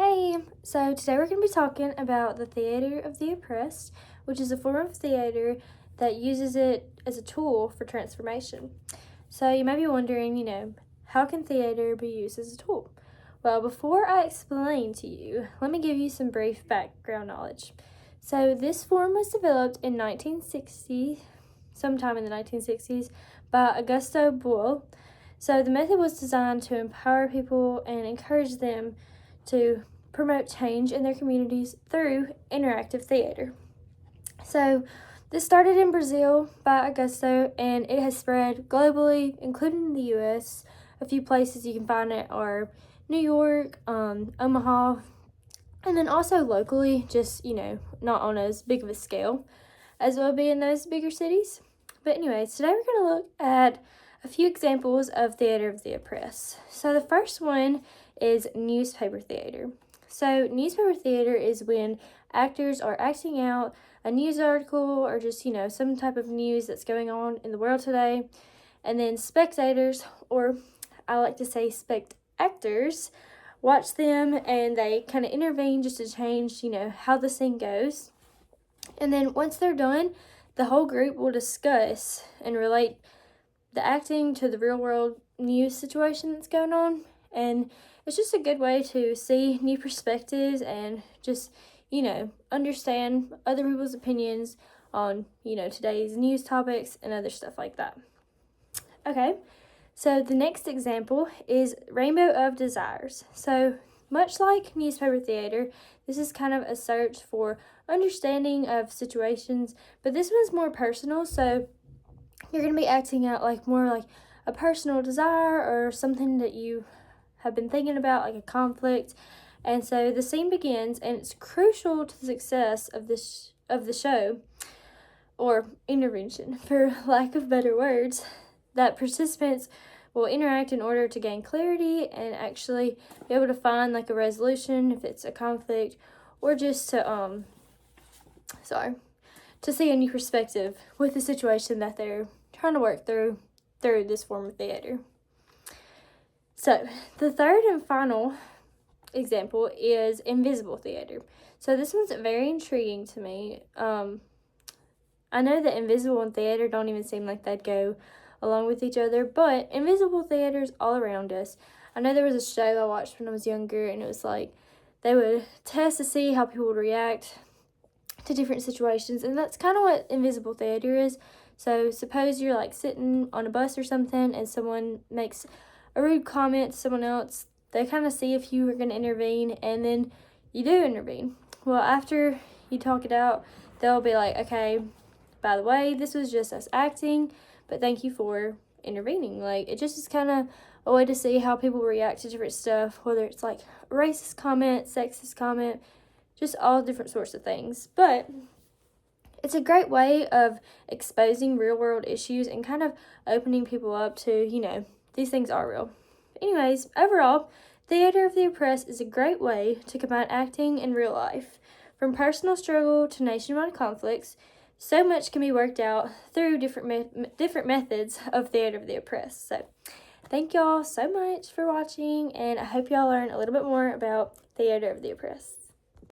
Hey, so today we're going to be talking about the theater of the oppressed, which is a form of theater that uses it as a tool for transformation. So you may be wondering, how can theater be used as a tool? Well, before I explain to you, let me give you some brief background knowledge. So this form was developed in 1960, sometime in the 1960s, by Augusto Boal. So the method was designed to empower people and encourage them to promote change in their communities through interactive theater. So this started in Brazil by Augusto, and it has spread globally, including the U.S. A few places you can find it are New York, Omaha, and then also locally, just, not on as big of a scale as it will be in those bigger cities. But anyways, today we're going to look at a few examples of theater of the oppressed. So the first one is newspaper theater. So newspaper theater is when actors are acting out a news article or just, some type of news that's going on in the world today. And then spectators, or I like to say spect-actors, watch them and they kind of intervene just to change, how the scene goes. And then once they're done, the whole group will discuss and relate the acting to the real world news situation that's going on. And it's just a good way to see new perspectives and just, understand other people's opinions on, today's news topics and other stuff like that. Okay, so the next example is Rainbow of Desires. So much like newspaper theater, this is kind of a search for understanding of situations, but this one's more personal, so you're going to be acting out more like a personal desire or something that you have been thinking about, like a conflict. And so the scene begins, and it's crucial to the success of the show, or intervention, for lack of better words, that participants will interact in order to gain clarity and actually be able to find a resolution if it's a conflict, or just to see a new perspective with the situation that they're trying to work through this form of theater. So the third and final example is invisible theater. So this one's very intriguing to me. I know that invisible and theater don't even seem like they'd go along with each other, but invisible theater's all around us. I know there was a show I watched when I was younger, and it was they would test to see how people would react to different situations, and that's kind of what invisible theater is. So suppose you're sitting on a bus or something, and someone makes a rude comment to someone else. They kind of see if you are going to intervene, and then you do intervene. Well, after you talk it out, they'll be like, okay, by the way, this was just us acting, but thank you for intervening. It just is kind of a way to see how people react to different stuff, whether it's racist comment, sexist comment, just all different sorts of things. But it's a great way of exposing real world issues and kind of opening people up to, these things are real. Anyways, overall, theater of the oppressed is a great way to combine acting and real life. From personal struggle to nationwide conflicts, so much can be worked out through different methods of theater of the oppressed. So thank y'all so much for watching, and I hope y'all learn a little bit more about theater of the oppressed.